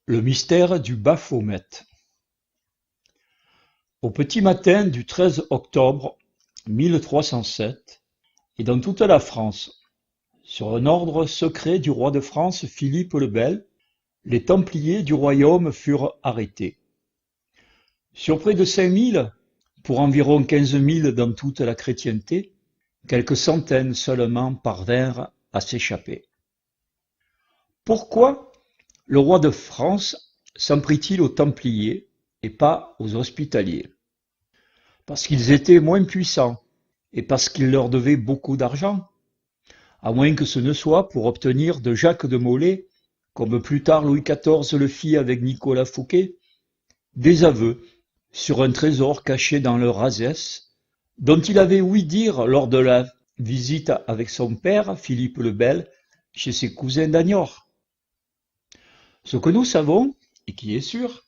Le mystère du Baphomet. Au petit matin du 13 octobre 1307, et dans toute la France, sur un ordre secret du roi de France Philippe le Bel, les Templiers du royaume furent arrêtés. Sur près de 5000, pour environ 15 000 dans toute la chrétienté, quelques centaines seulement parvinrent à s'échapper. Pourquoi le roi de France s'en prit-il aux Templiers et pas aux Hospitaliers? Parce qu'ils étaient moins puissants et parce qu'il leur devait beaucoup d'argent, à moins que ce ne soit pour obtenir de Jacques de Molay, comme plus tard Louis XIV le fit avec Nicolas Fouquet, des aveux sur un trésor caché dans leur Razès, dont il avait ouï dire lors de la visite avec son père, Philippe le Bel, chez ses cousins d'Aniort. Ce que nous savons, et qui est sûr,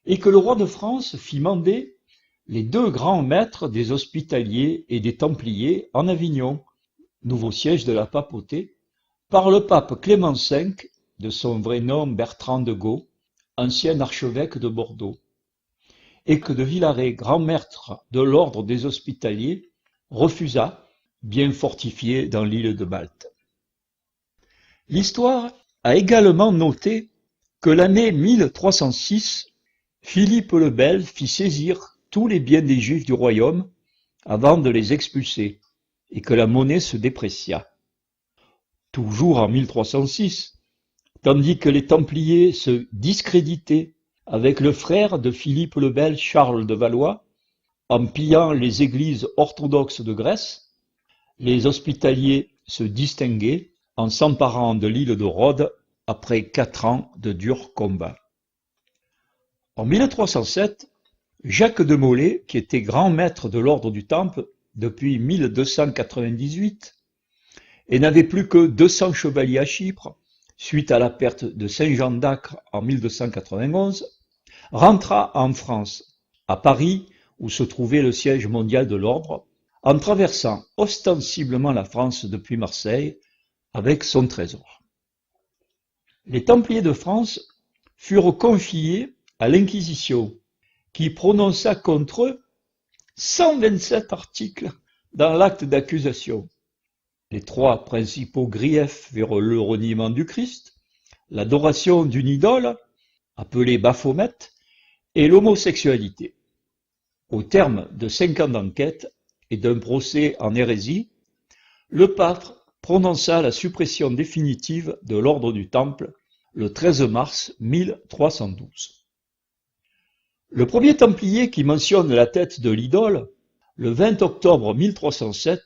est que le roi de France fit mander les deux grands maîtres des Hospitaliers et des Templiers en Avignon, nouveau siège de la papauté, par le pape Clément V, de son vrai nom Bertrand de Gaux, ancien archevêque de Bordeaux, et que de Villaret, grand maître de l'ordre des Hospitaliers, refusa, bien fortifié dans l'île de Malte. L'histoire a également noté que l'année 1306, Philippe le Bel fit saisir tous les biens des Juifs du royaume avant de les expulser, et que la monnaie se déprécia. Toujours en 1306, tandis que les Templiers se discréditaient avec le frère de Philippe le Bel, Charles de Valois, en pillant les églises orthodoxes de Grèce, les Hospitaliers se distinguaient en s'emparant de l'île de Rhodes après 4 ans de durs combats. En 1307, Jacques de Molay, qui était grand maître de l'ordre du Temple depuis 1298 et n'avait plus que 200 chevaliers à Chypre, suite à la perte de Saint-Jean d'Acre en 1291, rentra en France, à Paris, où se trouvait le siège mondial de l'ordre, en traversant ostensiblement la France depuis Marseille avec son trésor. Les Templiers de France furent confiés à l'Inquisition, qui prononça contre eux 127 articles dans l'acte d'accusation. Les 3 principaux griefs furent le reniement du Christ, l'adoration d'une idole, appelée Baphomet, et l'homosexualité. Au terme de 5 ans d'enquête et d'un procès en hérésie, le pape prononça la suppression définitive de l'ordre du Temple le 13 mars 1312. Le premier Templier qui mentionne la tête de l'idole, le 20 octobre 1307,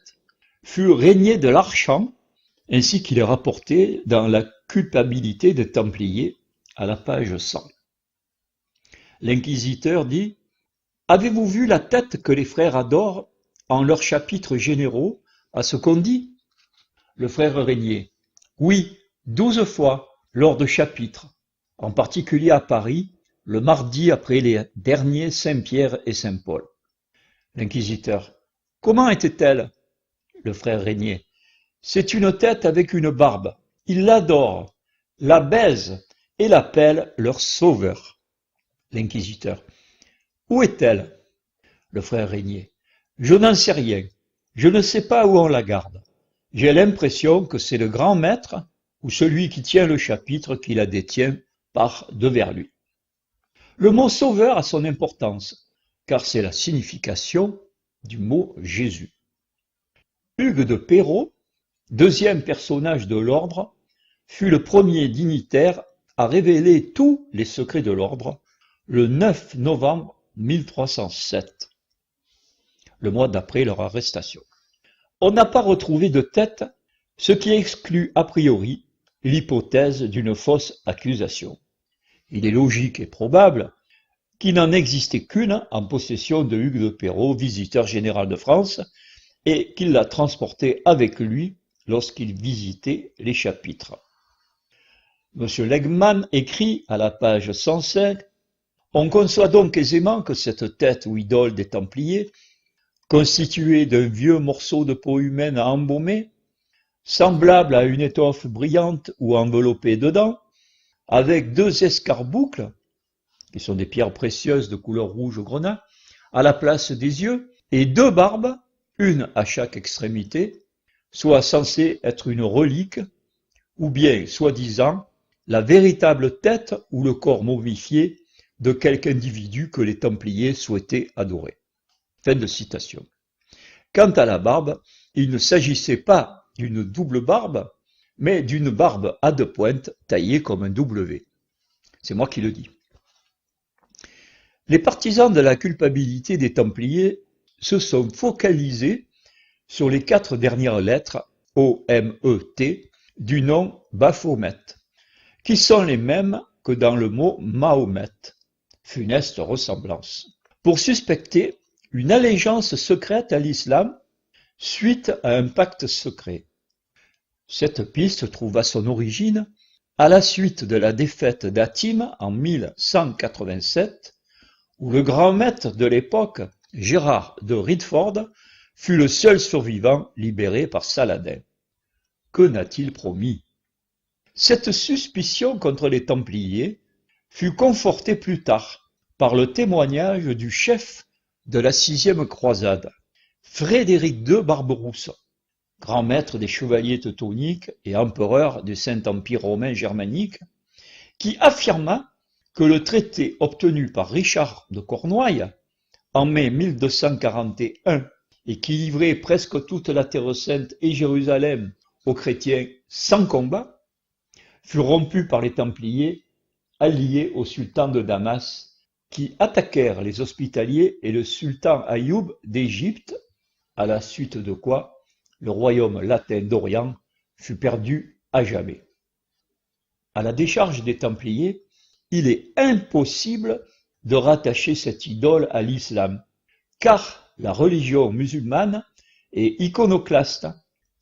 fut Régnier de Larchant, ainsi qu'il est rapporté dans la culpabilité des Templiers, à la page 100. L'inquisiteur dit « Avez-vous vu la tête que les frères adorent en leurs chapitres généraux, à ce qu'on dit ?» Le frère Régnier « Oui, 12 fois, lors de chapitres, en particulier à Paris, le mardi après les derniers Saint-Pierre et Saint-Paul. » L'inquisiteur « Comment était-elle ?» Le frère Régnier « C'est une tête avec une barbe. Ils l'adorent, la baisent et l'appellent leur sauveur. » L'inquisiteur « Où est-elle ?» Le frère Régnier « Je n'en sais rien. Je ne sais pas où on la garde. J'ai l'impression que c'est le grand maître ou celui qui tient le chapitre qui la détient par devers lui. » Le mot sauveur a son importance, car c'est la signification du mot Jésus. Hugues de Peyraud, deuxième personnage de l'ordre, fut le premier dignitaire à révéler tous les secrets de l'ordre le 9 novembre 1307, le mois d'après leur arrestation. On n'a pas retrouvé de tête, ce qui exclut a priori l'hypothèse d'une fausse accusation. Il est logique et probable qu'il n'en existait qu'une en possession de Hugues de Peyraud, visiteur général de France, et qu'il l'a transportée avec lui lorsqu'il visitait les chapitres. M. Legman écrit à la page 105 « On conçoit donc aisément que cette tête ou idole des Templiers, constituée d'un vieux morceau de peau humaine à embaumer, semblable à une étoffe brillante ou enveloppée dedans, avec deux escarboucles, qui sont des pierres précieuses de couleur rouge au grenat, à la place des yeux, et deux barbes, une à chaque extrémité, soit censée être une relique, ou bien, soi-disant, la véritable tête ou le corps momifié de quelque individu que les Templiers souhaitaient adorer. Fin de citation. Quant à la barbe, il ne s'agissait pas d'une double barbe, mais d'une barbe à deux pointes taillée comme un W. C'est moi qui le dis. Les partisans de la culpabilité des Templiers se sont focalisés sur les 4 dernières lettres O-M-E-T du nom Baphomet, qui sont les mêmes que dans le mot Mahomet, funeste ressemblance, pour suspecter une allégeance secrète à l'islam suite à un pacte secret. Cette piste trouva son origine à la suite de la défaite d'Hatim en 1187, où le grand maître de l'époque, Gérard de Ridford, fut le seul survivant libéré par Saladin. Que n'a-t-il promis? Cette suspicion contre les Templiers fut confortée plus tard par le témoignage du chef de la 6e croisade, Frédéric II Barberousse, grand maître des chevaliers teutoniques et empereur du Saint-Empire romain germanique, qui affirma que le traité obtenu par Richard de Cornouailles en mai 1241 et qui livrait presque toute la Terre Sainte et Jérusalem aux chrétiens sans combat, fut rompu par les Templiers alliés au sultan de Damas, qui attaquèrent les Hospitaliers et le sultan Ayoub d'Égypte, à la suite de quoi le royaume latin d'Orient fut perdu à jamais. À la décharge des Templiers, il est impossible de rattacher cette idole à l'islam, car la religion musulmane est iconoclaste,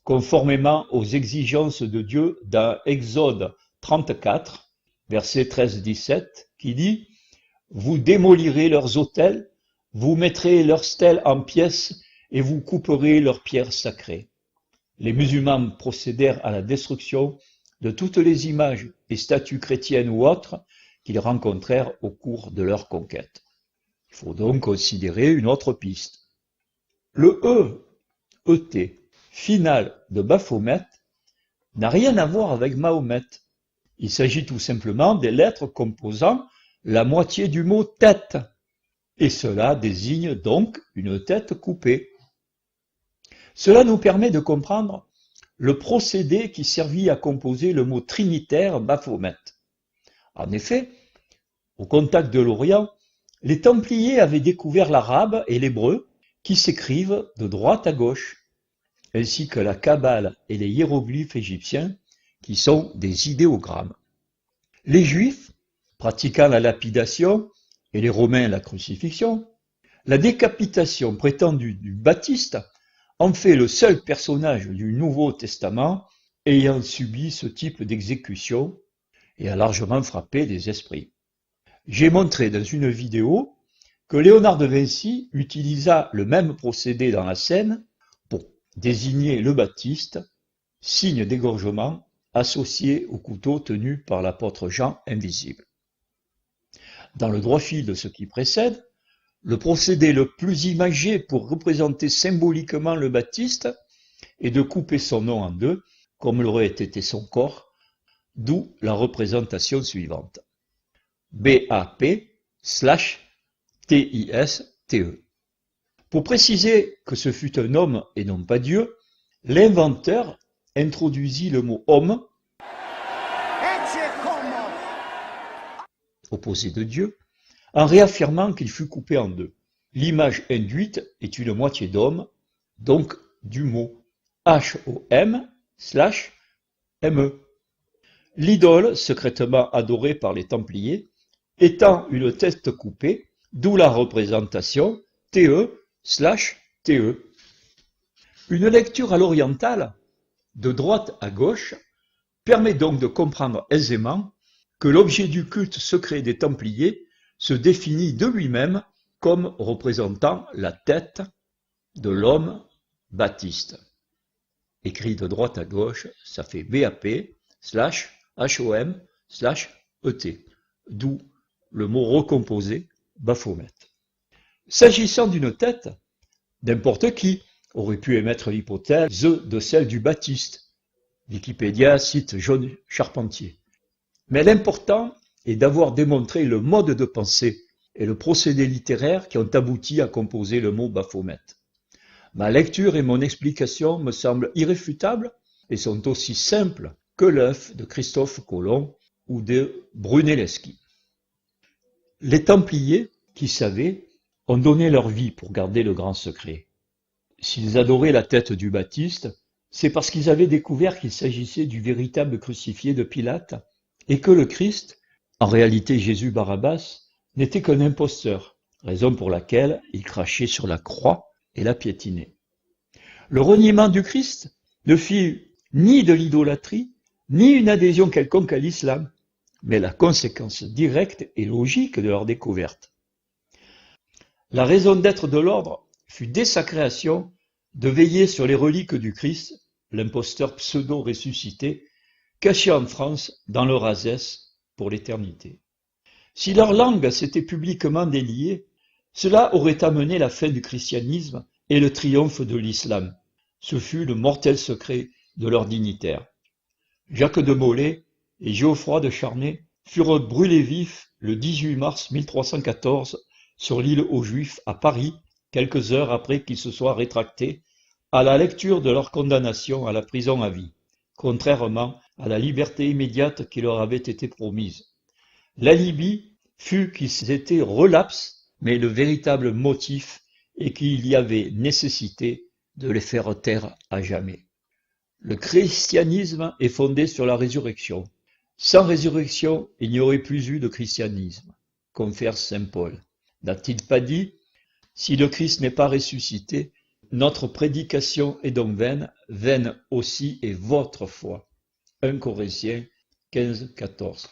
conformément aux exigences de Dieu dans Exode 34, versets 13-17, qui dit « Vous démolirez leurs autels, vous mettrez leurs stèles en pièces et vous couperez leurs pierres sacrées. » Les musulmans procédèrent à la destruction de toutes les images et statues chrétiennes ou autres qu'ils rencontrèrent au cours de leur conquête. Il faut donc considérer une autre piste. Le ET final de Baphomet n'a rien à voir avec Mahomet. Il s'agit tout simplement des lettres composant la moitié du mot tête, et cela désigne donc une tête coupée. Cela nous permet de comprendre le procédé qui servit à composer le mot trinitaire Baphomet. En effet, au contact de l'Orient, les Templiers avaient découvert l'arabe et l'hébreu qui s'écrivent de droite à gauche, ainsi que la Kabbale et les hiéroglyphes égyptiens qui sont des idéogrammes. Les Juifs, pratiquant la lapidation, et les Romains la crucifixion, la décapitation prétendue du Baptiste en fait le seul personnage du Nouveau Testament ayant subi ce type d'exécution et a largement frappé les esprits. J'ai montré dans une vidéo que Léonard de Vinci utilisa le même procédé dans la scène pour désigner le Baptiste, signe d'égorgement associé au couteau tenu par l'apôtre Jean invisible. Dans le droit fil de ce qui précède, le procédé le plus imagé pour représenter symboliquement le Baptiste est de couper son nom en deux, comme l'aurait été son corps, d'où la représentation suivante. BAP/TISTE. Pour préciser que ce fut un homme et non pas Dieu, l'inventeur introduisit le mot homme, opposé de Dieu, en réaffirmant qu'il fut coupé en deux. L'image induite est une moitié d'homme, donc du mot HOM/ME. L'idole, secrètement adorée par les Templiers, étant une tête coupée, d'où la représentation TE/TE. Une lecture à l'orientale, de droite à gauche, permet donc de comprendre aisément que l'objet du culte secret des Templiers se définit de lui-même comme représentant la tête de l'homme Baptiste. Écrit de droite à gauche, ça fait BAP/HOM/ME. d'où le mot recomposé Baphomet. S'agissant d'une tête, n'importe qui aurait pu émettre l'hypothèse de celle du Baptiste. Wikipédia cite John Charpentier. Mais l'important est d'avoir démontré le mode de pensée et le procédé littéraire qui ont abouti à composer le mot Baphomet. Ma lecture et mon explication me semblent irréfutables et sont aussi simples que l'œuf de Christophe Colomb ou de Brunelleschi. Les Templiers, qui savaient, ont donné leur vie pour garder le grand secret. S'ils adoraient la tête du Baptiste, c'est parce qu'ils avaient découvert qu'il s'agissait du véritable crucifié de Pilate et que le Christ, en réalité Jésus Barabbas, n'était qu'un imposteur, raison pour laquelle ils crachaient sur la croix et la piétinaient. Le reniement du Christ ne fit ni de l'idolâtrie, ni une adhésion quelconque à l'islam, mais la conséquence directe et logique de leur découverte. La raison d'être de l'ordre fut dès sa création de veiller sur les reliques du Christ, l'imposteur pseudo-ressuscité, caché en France dans leur Azès pour l'éternité. Si leur langue s'était publiquement déliée, cela aurait amené la fin du christianisme et le triomphe de l'islam. Ce fut le mortel secret de leurs dignitaires. Jacques de Molay et Geoffroy de Charnay furent brûlés vifs le 18 mars 1314 sur l'île aux Juifs à Paris, quelques heures après qu'ils se soient rétractés à la lecture de leur condamnation à la prison à vie, contrairement à la liberté immédiate qui leur avait été promise. L'alibi fut qu'ils étaient relapses, mais le véritable motif est qu'il y avait nécessité de les faire taire à jamais. Le christianisme est fondé sur la résurrection. Sans résurrection, il n'y aurait plus eu de christianisme, confère saint Paul. N'a-t-il pas dit « Si le Christ n'est pas ressuscité, notre prédication est donc vaine, vaine aussi est votre foi ». 1 Corinthiens 15, 14.